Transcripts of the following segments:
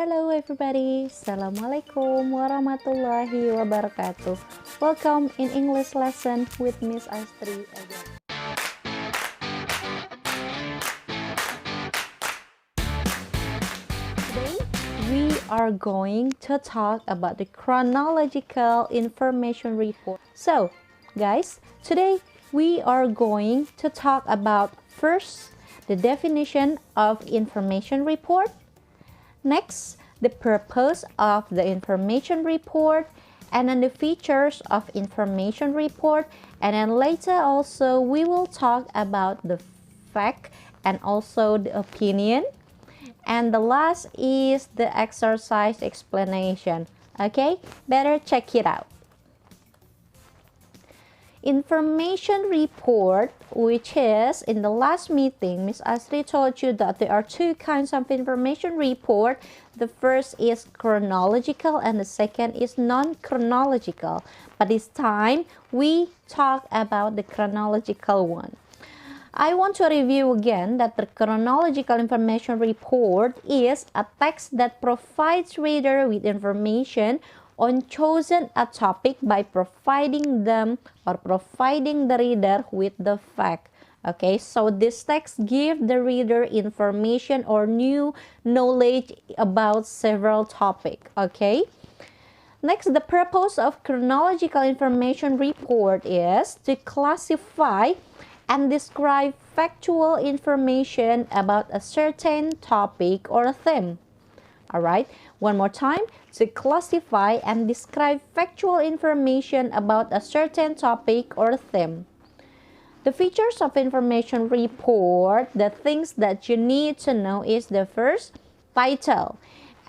Hello everybody, Assalamualaikum warahmatullahi wabarakatuh. Welcome in English lesson with Ms Astri again. Today we are going to talk about the Chronological Information Report. So guys, today we are going to talk about first the definition of information report. Next, the purpose of the information report, and then the features of information report, and then later also we will talk about the fact and also the opinion, and the last is the exercise explanation. Okay, better check it out. Information report, which is in the last meeting, Ms Astri told you that there are two kinds of information report. The first is chronological and the second is non-chronological. But this time we talk about the chronological one. I want to review again that the chronological information report is a text that provides reader with information on chosen a topic by providing them or providing the reader with the fact. Okay, so this text gives the reader information or new knowledge about several topics. Okay, next, the purpose of chronological information report is to classify and describe factual information about a certain topic or theme. Alright, one more time, to classify and describe factual information about a certain topic or theme. The features of information report, the things that you need to know is the first, title.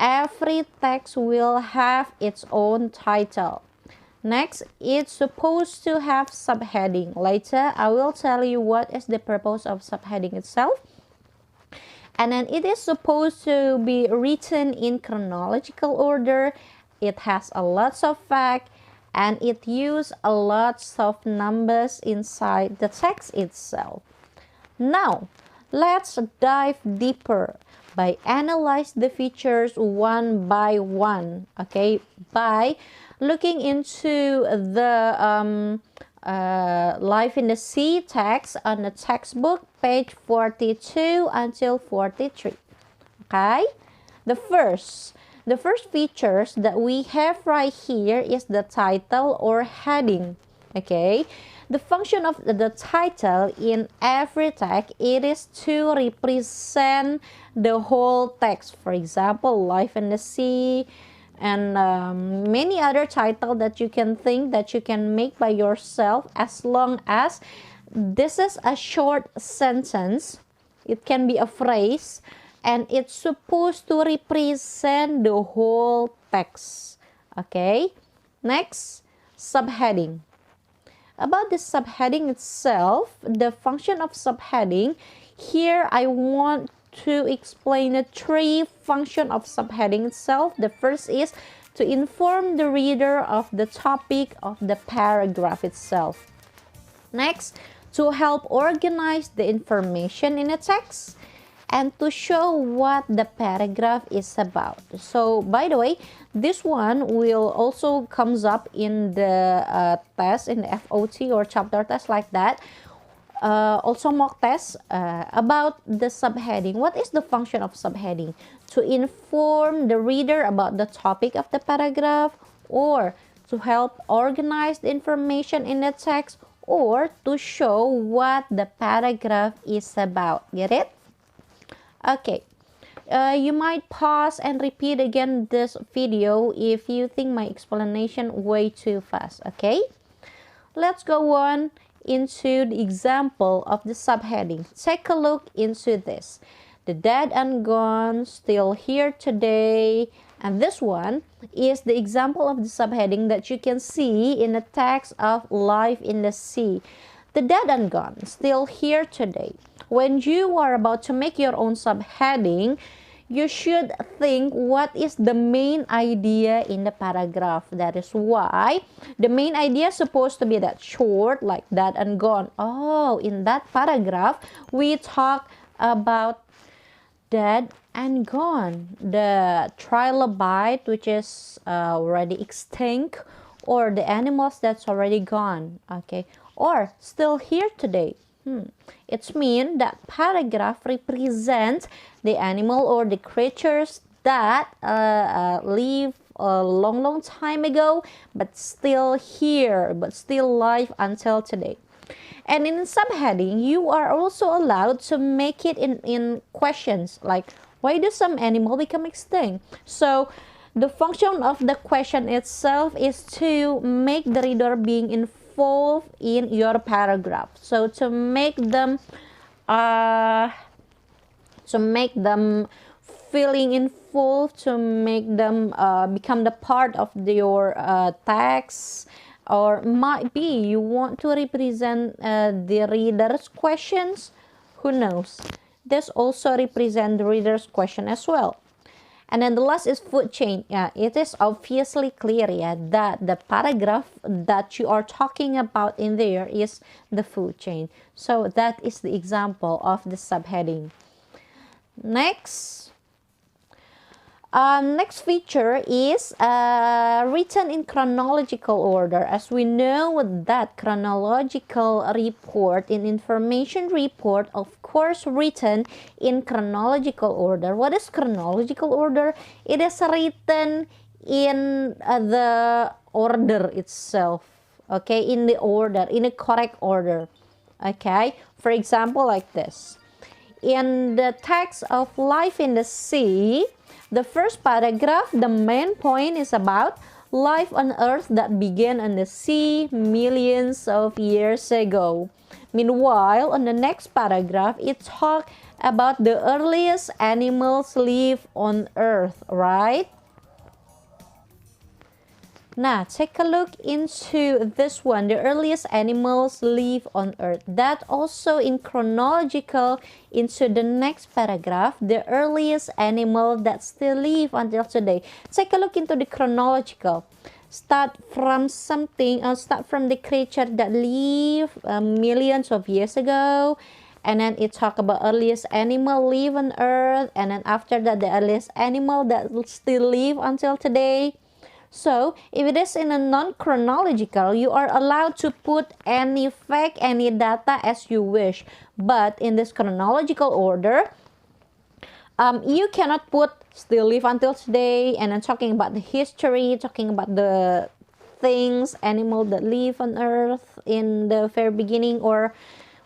Every text will have its own title. Next, it's supposed to have subheading. Later, I will tell you what is the purpose of subheading itself. And then it is supposed to be written in chronological order. It has a lots of fact and it uses a lots of numbers inside the text itself. Now, let's dive deeper by analyze the features one by one. Okay, by looking into the Life in the Sea text on the textbook, page 42 until 43. Okay, the first features that we have right here is the title or heading. Okay, the function of the title in every text, it is to represent the whole text. For example, Life in the Sea, and many other titles that you can think that you can make by yourself, as long as this is a short sentence. It can be a phrase and it's supposed to represent the whole text. Okay, next, subheading. About the subheading itself, the function of subheading, here I want to explain the three functions of subheading itself. The first is to inform the reader of the topic of the paragraph itself. Next, to help organize the information in a text and to show what the paragraph is about. So by the way, this one will also comes up in the test, in the FOT or chapter test like that. Also mock test about the subheading. What is the function of subheading? To inform the reader about the topic of the paragraph, or to help organize the information in the text, or to show what the paragraph is about. Get it? Okay. You might pause and repeat again this video if you think my explanation way too fast. Okay? Let's go on into the example of the subheading. Take a look into this. The dead and gone, still here today. And this one is the example of the subheading that you can see in the text of Life in the Sea. The dead and gone, still here today. When you are about to make your own subheading, you should think what is the main idea in the paragraph. That is why the main idea is supposed to be that short, like that and gone. Oh, in that paragraph, we talk about dead and gone. The trilobite, which is already extinct, or the animals that's already gone, okay, or still here today. It means that paragraph represents the animal or the creatures that live a long time ago, but still here, but still alive until today. And in subheading, you are also allowed to make it in questions like, why do some animal become extinct? So the function of the question itself is to make the reader being involved in your paragraph. So to make them feeling involved, to make them become the part of your text, or might be you want to represent the reader's questions. Who knows? This also represent the reader's question as well. And then the last is food chain. Yeah, it is obviously clear, yeah, that the paragraph that you are talking about in there is the food chain. So that is the example of the subheading. Next feature is written in chronological order. As we know that chronological report in information report, of course, written in chronological order. What is chronological order? It is written in the order itself, okay, in the order, in a correct order, okay. For example, like this. In the text of Life in the Sea, the first paragraph, the main point is about life on Earth that began on the sea millions of years ago. Meanwhile, on the next paragraph, it talks about the earliest animals live on Earth, right? Now, take a look into this one. The earliest animals live on Earth. That also in chronological into the next paragraph, the earliest animal that still live until today. Take a look into the chronological. Start from the creature that lived millions of years ago. And then it talk about earliest animal live on Earth. And then after that, the earliest animal that still live until today. So, if it is in a non-chronological, you are allowed to put any fact, any data as you wish. But in this chronological order, you cannot put still live until today, and then talking about the history, talking about the things, animal that live on Earth in the very beginning, or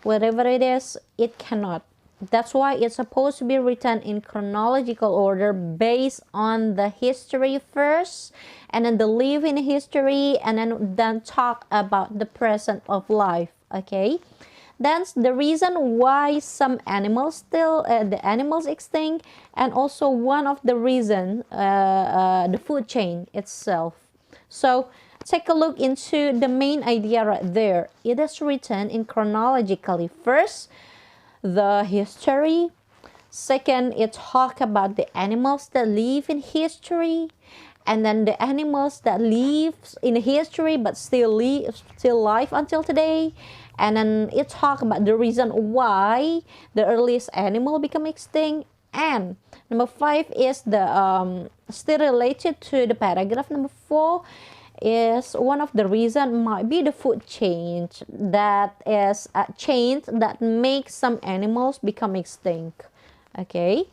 whatever it is, it cannot. That's why it's supposed to be written in chronological order based on the history first, and then the living history, and then talk about the present of life, okay? That's the reason why some animals still, the animals extinct, and also one of the reason, the food chain itself. So take a look into the main idea right there. It is written in chronologically. First, the history. Second, it talk about the animals that live in history, and then the animals that live in history but still live until today. And then it talk about the reason why the earliest animal become extinct. And number 5 is the still related to the paragraph number 4, is one of the reason might be the food chain that is a change that makes some animals become extinct, okay.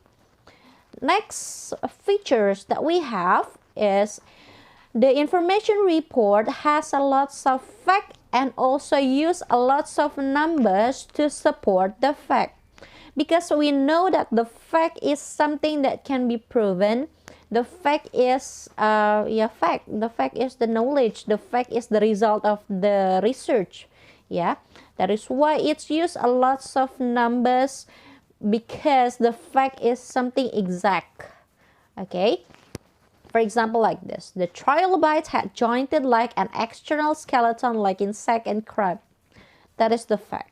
Next features that we have is the information report has a lot of fact and also use a lot of numbers to support the fact, because we know that the fact is something that can be proven. The fact is fact. The fact is the knowledge. The fact is the result of the research. Yeah, that is why it's used a lot of numbers, because the fact is something exact. Okay. For example, like this: the trilobites had jointed like an external skeleton, like insect and crab. That is the fact.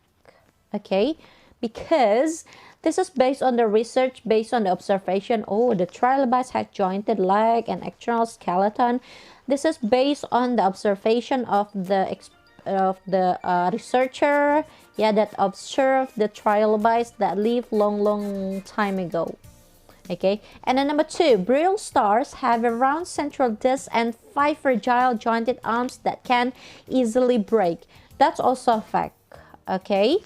Okay, because this is based on the research, based on the observation. Oh, the trilobites had jointed like an external skeleton. This is based on the observation of the researcher, yeah, that observed the trilobites that lived long time ago. Okay, and then number 2, brittle stars have a round central disc and 5 fragile jointed arms that can easily break. That's also a fact. Okay,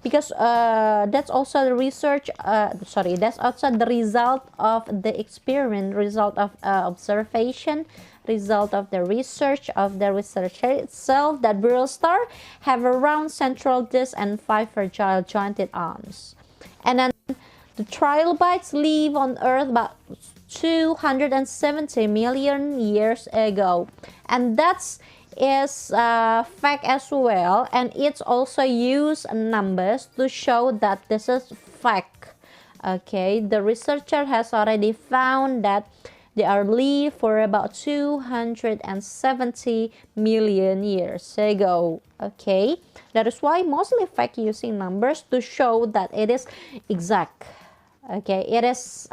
because that's also the research, that's also the result of the experiment, result of observation, result of the research of the researcher itself, that brittle star have a round central disc and 5 fragile jointed arms. And then the trilobites live on Earth about 270 million years ago, and that's is a fact as well, and it's also used numbers to show that this is fact. Okay, the researcher has already found that they are live for about 270 million years ago. Okay, that is why mostly fact using numbers to show that it is exact. Okay, it is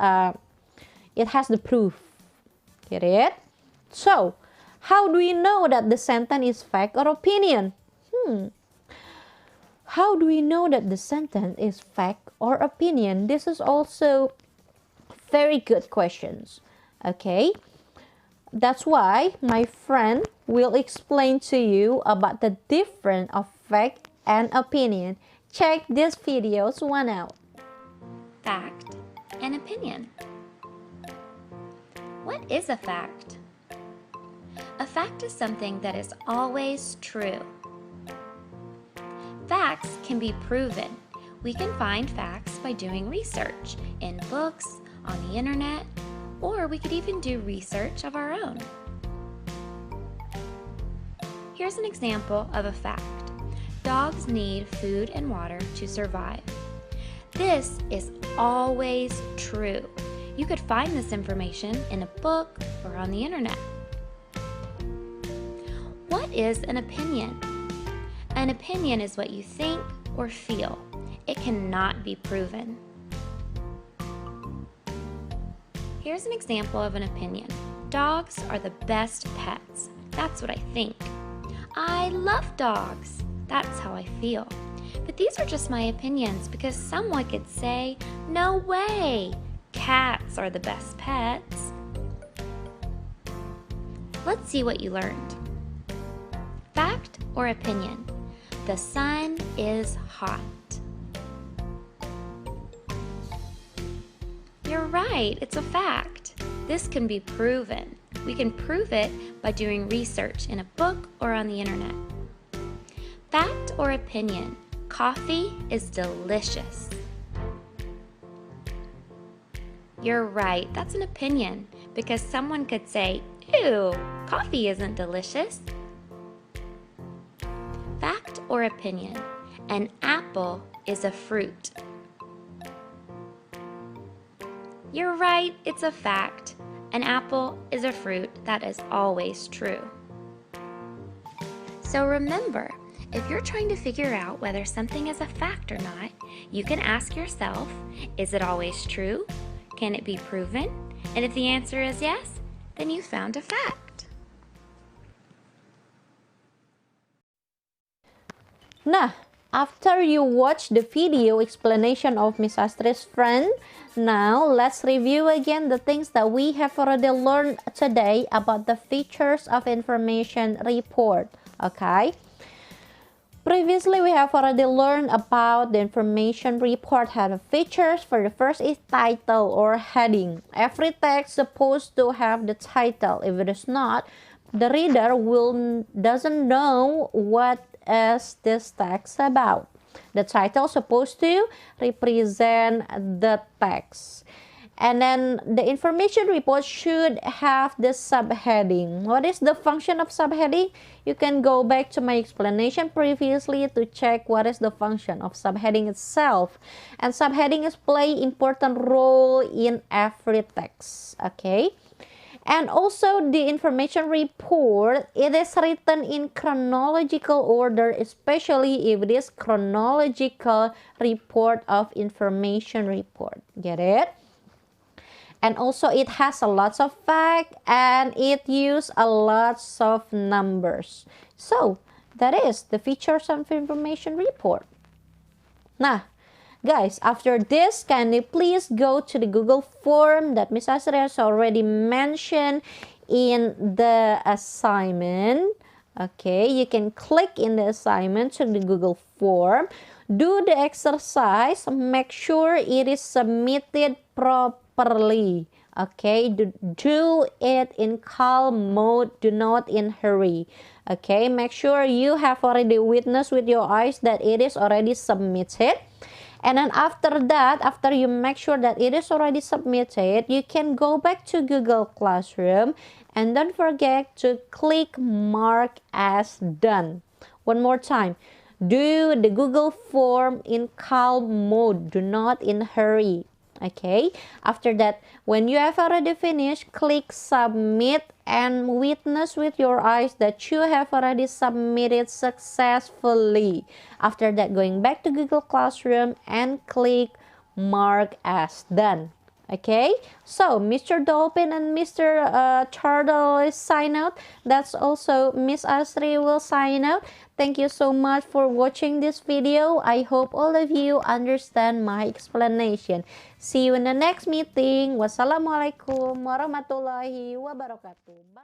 it has the proof. Get it? So how do we know that the sentence is fact or opinion? How do we know that the sentence is fact or opinion? This is also very good questions. Okay, that's why my friend will explain to you about the difference of fact and opinion. Check these videos one out. Fact and opinion. What is a fact? A fact is something that is always true. Facts can be proven. We can find facts by doing research in books, on the internet, or we could even do research of our own. Here's an example of a fact. Dogs need food and water to survive. This is always true. You could find this information in a book or on the internet. What is an opinion? An opinion is what you think or feel. It cannot be proven. Here's an example of an opinion. Dogs are the best pets. That's what I think. I love dogs. That's how I feel. But these are just my opinions because someone could say, no way, cats are the best pets. Let's see what you learned. Fact or opinion? The sun is hot. You're right, it's a fact. This can be proven. We can prove it by doing research in a book or on the internet. Fact or opinion? Coffee is delicious. You're right, that's an opinion because someone could say, ew, coffee isn't delicious. Fact or opinion? An apple is a fruit. You're right, it's a fact. An apple is a fruit. That is always true. So remember, if you're trying to figure out whether something is a fact or not, you can ask yourself, is it always true? Can it be proven? And if the answer is yes, then you found a fact. Nah, after you watch the video explanation of Ms Astri's friend, now let's review again the things that we have already learned today about the features of information report. Okay? Previously, we have already learned about the information report have features. For the first is title or heading. Every text supposed to have the title. If it is not, the reader doesn't know what is this text about. The title is supposed to represent the text. And then the information report should have the subheading. What is the function of subheading? You can go back to my explanation previously to check what is the function of subheading itself. And subheading is play important role in every text. Okay? And also the information report, it is written in chronological order, especially if it is chronological report of information report. Get it? And also it has a lot of facts and it uses a lot of numbers. So that is the features of information report. Nah, Guys, after this, can you please go to the Google form that Ms Astri has already mentioned in the assignment. Okay, you can click in the assignment to the Google form. Do the exercise. Make sure it is submitted properly. Okay, do it in calm mode. Do not in hurry. Okay, make sure you have already witnessed with your eyes that it is already submitted. And then after that, after you make sure that it is already submitted, you can go back to Google Classroom and don't forget to click mark as done. One more time. Do the Google form in calm mode. Do not in hurry. Okay, after that, when you have already finished, click submit and witness with your eyes that you have already submitted successfully. After that, going back to Google Classroom and click mark as done. Okay, so Mr. Dolphin and Mr. Turtle is sign out. That's also Ms. Astri will sign out. Thank you so much for watching this video. I hope all of you understand my explanation. See you in the next meeting. Wassalamualaikum warahmatullahi wabarakatuh. Bye.